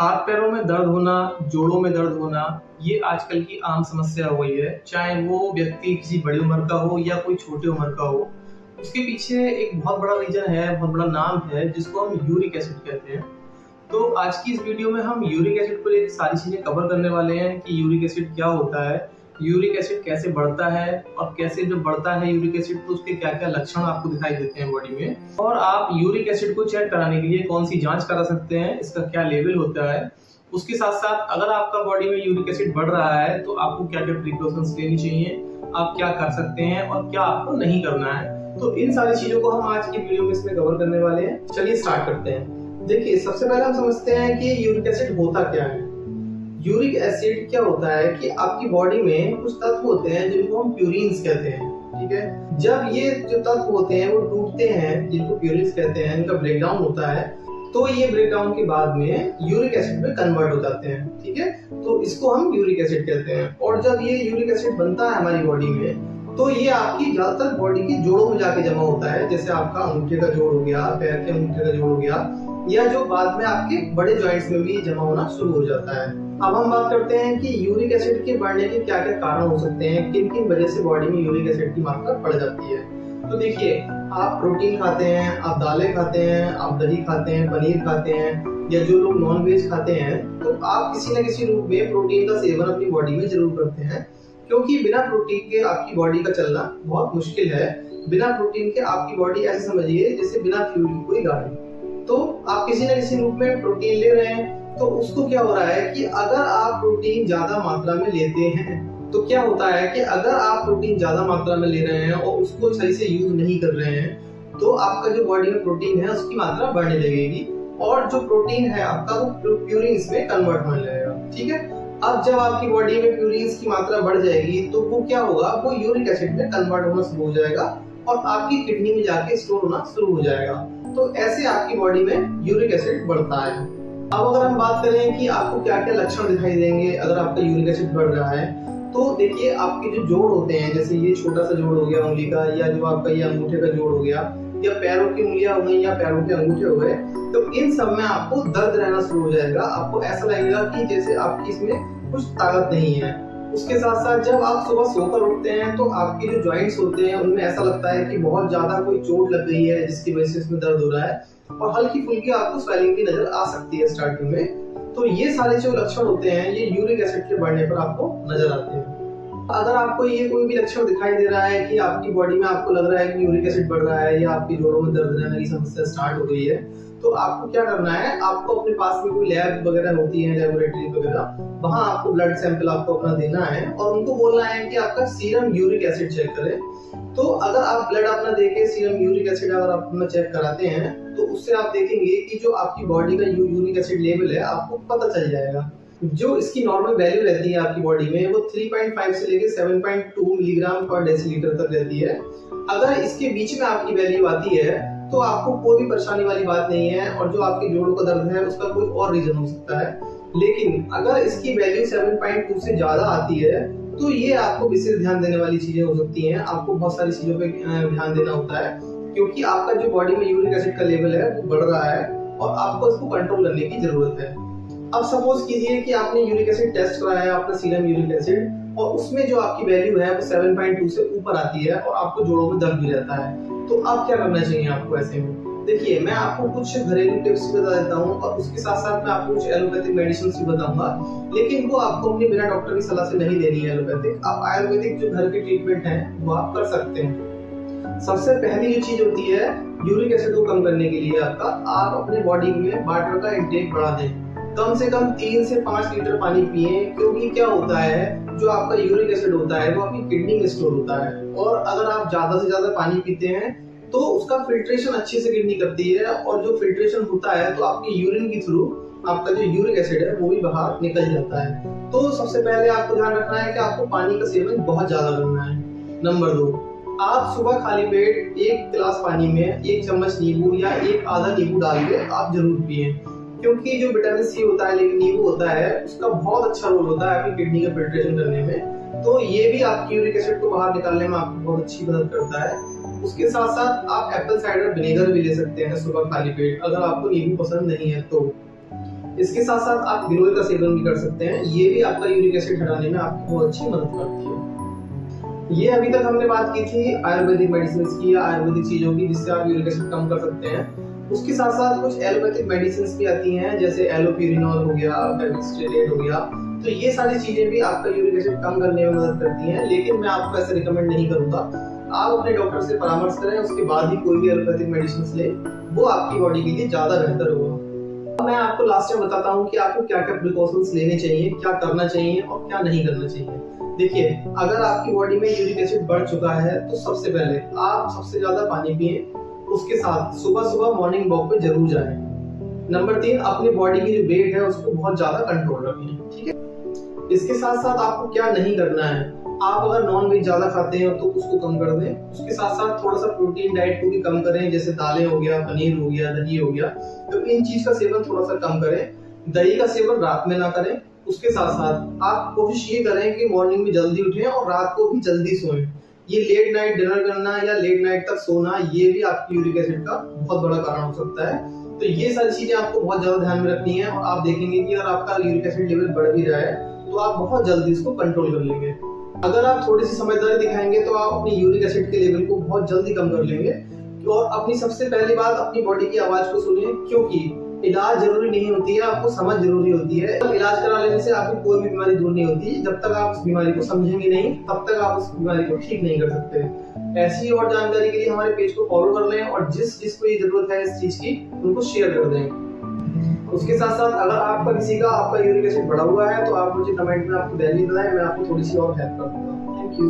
हाथ पैरों में दर्द होना, जोड़ों में दर्द होना, ये आजकल की आम समस्या हो गई है। चाहे वो व्यक्ति किसी बड़ी उम्र का हो या कोई छोटी उम्र का हो, उसके पीछे एक बहुत बड़ा रीजन है, बहुत बड़ा नाम है, जिसको हम यूरिक एसिड कहते हैं। तो आज की इस वीडियो में हम यूरिक एसिड पर एक सारी चीजें कवर करने वाले हैं कि यूरिक एसिड क्या होता है, यूरिक एसिड कैसे बढ़ता है और कैसे जब बढ़ता है यूरिक एसिड तो उसके क्या क्या लक्षण आपको दिखाई देते हैं बॉडी में, और आप यूरिक एसिड को चेक कराने के लिए कौन सी जांच करा सकते हैं, इसका क्या लेवल होता है। उसके साथ साथ अगर आपका बॉडी में यूरिक एसिड बढ़ रहा है तो आपको क्या क्या प्रिकॉशंस लेनी चाहिए, आप क्या कर सकते हैं और क्या आपको नहीं करना है। तो इन सारी चीजों को हम आज की वीडियो में इसमें कवर करने वाले हैं। चलिए स्टार्ट करते हैं। देखिए, सबसे पहले हम समझते हैं कि यूरिक एसिड होता क्या है। यूरिक एसिड क्या होता है कि आपकी बॉडी में कुछ तत्व होते हैं जिनको हम प्यूरिन्स कहते हैं। ठीक है, जब ये जो तत्व होते हैं वो टूटते हैं, जिनको प्यूरिन्स कहते हैं, इनका ब्रेकडाउन होता है, तो ये ब्रेकडाउन के बाद में यूरिक एसिड में कन्वर्ट हो जाते हैं। ठीक है, तो इसको हम यूरिक एसिड कहते हैं। और जब ये यूरिक एसिड बनता है हमारी बॉडी में, तो ये आपकी ज्यादातर बॉडी के जोड़ों में जाके जमा होता है, जैसे आपका अंगूठे का जोड़ हो गया, पैर के अंगूठे का जोड़ हो गया, या जो बाद में आपके बड़े जॉइंट्स में भी जमा होना शुरू हो जाता है। अब हम बात करते हैं कि यूरिक एसिड के बढ़ने के क्या क्या कारण हो सकते हैं, किन किन वजह से बॉडी में यूरिक एसिड की मात्रा बढ़ जाती है। तो देखिए, आप प्रोटीन खाते हैं, आप दालें खाते हैं, आप दही खाते हैं, पनीर खाते हैं, या जो लोग नॉन वेज खाते हैं, तो आप किसी न किसी रूप में प्रोटीन का सेवन अपनी बॉडी में जरूर करते हैं, क्योंकि बिना प्रोटीन के आपकी बॉडी का चलना बहुत मुश्किल है। बिना प्रोटीन के आपकी बॉडी ऐसे समझिए जैसे बिना फ्यूल की कोई गाड़ी। तो आप किसी न किसी रूप में प्रोटीन ले रहे हैं, तो उसको क्या हो रहा है कि अगर आप प्रोटीन ज्यादा मात्रा में लेते हैं, तो क्या होता है कि अगर आप प्रोटीन ज्यादा मात्रा में ले रहे हैं और उसको सही से यूज नहीं कर रहे हैं, तो आपका जो बॉडी में प्रोटीन है उसकी मात्रा बढ़ने लगेगी, और जो प्रोटीन है आपका वो प्यूरिन्स में कन्वर्ट होने लगेगा। ठीक है, अब जब आपकी बॉडी में प्यूरिन्स की मात्रा बढ़ जाएगी तो वो क्या होगा, वो यूरिक एसिड में कन्वर्ट होना शुरू हो जाएगा और आपकी किडनी में जाके स्टोर होना शुरू हो जाएगा। तो ऐसे आपकी बॉडी में यूरिक एसिड बढ़ता है। अब अगर हम बात करें कि आपको क्या क्या लक्षण दिखाई देंगे अगर आपका यूरिक एसिड बढ़ रहा है, तो देखिए, आपके जो जोड़ होते हैं, जैसे ये छोटा सा जोड़ हो गया उंगली का, या जो आपका ये अंगूठे का जोड़ हो गया, या पैरों की उंगलियां हो गई, या पैरों के अंगूठे हो गए, तो इन सब में आपको दर्द रहना शुरू हो जाएगा। आपको ऐसा लगेगा कि जैसे आपकी इसमें कुछ ताकत नहीं है। उसके साथ साथ जब आप सुबह सोकर उठते हैं तो आपके जो जॉइंट्स होते हैं उनमें ऐसा लगता है कि बहुत ज्यादा कोई चोट लग गई है जिसकी वजह से इसमें दर्द हो रहा है, और हल्की फुल्की आपको स्वेलिंग भी नजर आ सकती है स्टार्टिंग में। तो ये सारे जो लक्षण होते हैं ये यूरिक एसिड के बढ़ने पर आपको नजर आते हैं। अगर आपको ये कोई भी लक्षण दिखाई दे रहा है कि आपकी बॉडी में आपको लग रहा है कि यूरिक एसिड बढ़ रहा है, या आपकी जोड़ों में दर्द रहने की समस्या स्टार्ट हो गई है, तो आपको क्या करना है, आपको अपने पास में कोई लैब वगैरह होती है, लेबोरेटरी वगैरह, वहां आपको ब्लड सैंपल आपको अपना देना है और उनको बोलना है कि आपका सीरम यूरिक एसिड चेक करें। तो अगर आप ब्लड अपना देके सीरम यूरिक एसिड अगर आप अपना चेक कराते हैं, तो उससे आप देखेंगे कि जो आपकी बॉडी का यूरिक एसिड लेवल है आपको पता चल जाएगा। जो इसकी नॉर्मल वैल्यू रहती है आपकी बॉडी में वो 3.5 से लेकर 7.2 मिलीग्राम पर डेसीलीटर तक रहती है। अगर इसके बीच में आपकी वैल्यू आती है तो आपको कोई भी परेशानी वाली बात नहीं है, और जो आपके जोड़ों का दर्द है उसका कोई और रीजन हो सकता है। लेकिन अगर इसकी वैल्यू 7.2 से ज्यादा आती है तो ये आपको विशेष ध्यान देने वाली चीजें हो सकती हैं। आपको बहुत सारी चीजों पे ध्यान देना होता है, क्योंकि आपका जो बॉडी में यूरिक एसिड का लेवल है वो बढ़ रहा है और आपको इसको कंट्रोल करने की जरूरत है। अब सपोज कीजिए कि आपने यूरिक एसिड टेस्ट कराया है, आपका सीरम यूरिक एसिड, और उसमें जो आपकी वैल्यू है वो 7.2 से ऊपर आती है और आपको जोड़ों में दर्द भी रहता है, तो अब क्या करना चाहिए आपको ऐसे में। देखिए, मैं आपको कुछ घरेलू टिप्स बता देता हूँ और उसके साथ साथ मैं आपको कुछ एलोपैथिक मेडिसिन भी बताऊंगा, लेकिन वो आपको अपने बिना डॉक्टर की सलाह से नहीं लेनी है। एलोपैथिक, आप आयुर्वेदिक जो घर के ट्रीटमेंट है वो आप कर सकते हैं। सबसे पहली जो चीज होती है यूरिक एसिड को कम करने के लिए आप अपने बॉडी में वाटर का इंटेक बढ़ा दें। कम से कम 3 से 5 लीटर पानी पिए, क्योंकि क्या होता है, जो आपका यूरिक एसिड होता है वो आपकी किडनी में स्टोर होता है, और अगर आप ज्यादा से ज्यादा पानी पीते हैं तो उसका फिल्ट्रेशन अच्छे से किडनी करती है, और जो फिल्ट्रेशन होता है तो आपकी यूरिन के थ्रू आपका जो यूरिक एसिड है वो भी बाहर निकल जाता है। तो सबसे पहले आपको ध्यान रखना है कि आपको पानी का सेवन बहुत ज्यादा करना है। नंबर 2, आप सुबह खाली पेट 1 गिलास पानी में 1 चम्मच नींबू या 1 आधा नींबू डाल के आप जरूर पिए, क्योंकि जो विटामिन सी होता है, लेकिन नींबू होता है, उसका बहुत अच्छा रोल होता है आपकी किडनी का फिल्ट्रेशन करने में। तो ये भी आपकी यूरिक एसिड को बाहर निकालने में आपको बहुत अच्छी मदद करता है। उसके साथ साथ आप एप्पल साइडर विनेगर भी ले सकते हैं सुबह खाली पेट, अगर आपको नींबू पसंद नहीं है तो। इसके साथ साथ आप गिलोय का सेवन भी कर सकते हैं, ये भी आपका यूरिक एसिड हटाने में आपकी बहुत अच्छी मदद करती है। ये अभी तक हमने बात की थी आयुर्वेदिक मेडिसिन की या आयुर्वेदिक चीजों की जिससे आप यूरिक एसिड कम कर सकते हैं। उसके साथ साथ कुछ एलोपैथिक मेडिसिन भी आती हैं, जैसे एलोपिरिनॉल हो गया, फेविस्टिलेट हो गया। तो ये सारी चीजें भी आपका यूरिक एसिड कम करने में मदद करती हैं, लेकिन मैं आपको ऐसे रिकमेंड नहीं करूंगा। आप अपने डॉक्टर से परामर्श करें, उसके बाद ही कोई भी एलोपैथिक मेडिसिन ले, वो आपकी बॉडी के लिए ज्यादा बेहतर होगा। मैं आपको लास्ट में बताता हूँ कि आपको क्या क्या प्रिकॉशंस लेने चाहिए, क्या करना चाहिए और क्या नहीं करना चाहिए। देखिए, अगर आपकी बॉडी में यूरिक एसिड बढ़ चुका है तो सबसे पहले आप सबसे ज्यादा पानी पिए, उसके साथ सुबह सुबह मॉर्निंग वॉक पे जरूर जाएं। नंबर 3, अपनी बॉडी की जो वेट है उसको बहुत ज्यादा कंट्रोल रखें, ठीक है। इसके साथ साथ आपको क्या नहीं करना है, आप अगर नॉन वेज ज्यादा खाते हैं तो उसको कम कर दें। उसके साथ साथ थोड़ा सा प्रोटीन डाइट को भी कम करें, जैसे दालें हो गया, पनीर हो गया, दही हो गया, तो इन चीज का सेवन थोड़ा सा कम करें। दही का सेवन रात में ना करें। उसके साथ साथ आप कोशिश ये करें कि मॉर्निंग में जल्दी उठें और रात को भी जल्दी सोएं। ये लेट नाइट डिनर करना या लेट नाइट तक सोना, ये भी आपकी यूरिक एसिड का बहुत बड़ा कारण हो सकता है। तो ये सारी चीजें आपको बहुत ज्यादा ध्यान में रखनी है और आप देखेंगे कि अगर आपका यूरिक एसिड लेवल बढ़ भी रहा है तो आप बहुत जल्दी इसको कंट्रोल कर लेंगे। अगर आप थोड़ी सी समझदारी दिखाएंगे तो आप अपनी यूरिक एसिड के लेवल को बहुत जल्दी कम कर लेंगे। और अपनी सबसे पहली बात, अपनी बॉडी की आवाज को सुनिए, क्योंकि इलाज जरूरी नहीं होती है, आपको समझ जरूरी होती है। इलाज करा लेने से आपकी कोई भी बीमारी दूर नहीं होती। जब तक आप उस बीमारी को समझेंगे नहीं, तब तक आप उस बीमारी को ठीक नहीं कर सकते। ऐसी और जानकारी के लिए हमारे पेज को फॉलो कर लें और जिस जिसको ये जरूरत है इस चीज की, उनको शेयर कर दें। उसके साथ साथ अगर आपका किसी का आपका यूरिक एसिड बढ़ा हुआ है तो आप मुझे कमेंट में आपकी वैल्यू बताएं, मैं आपको थोड़ी सी और हेल्प कर दूं।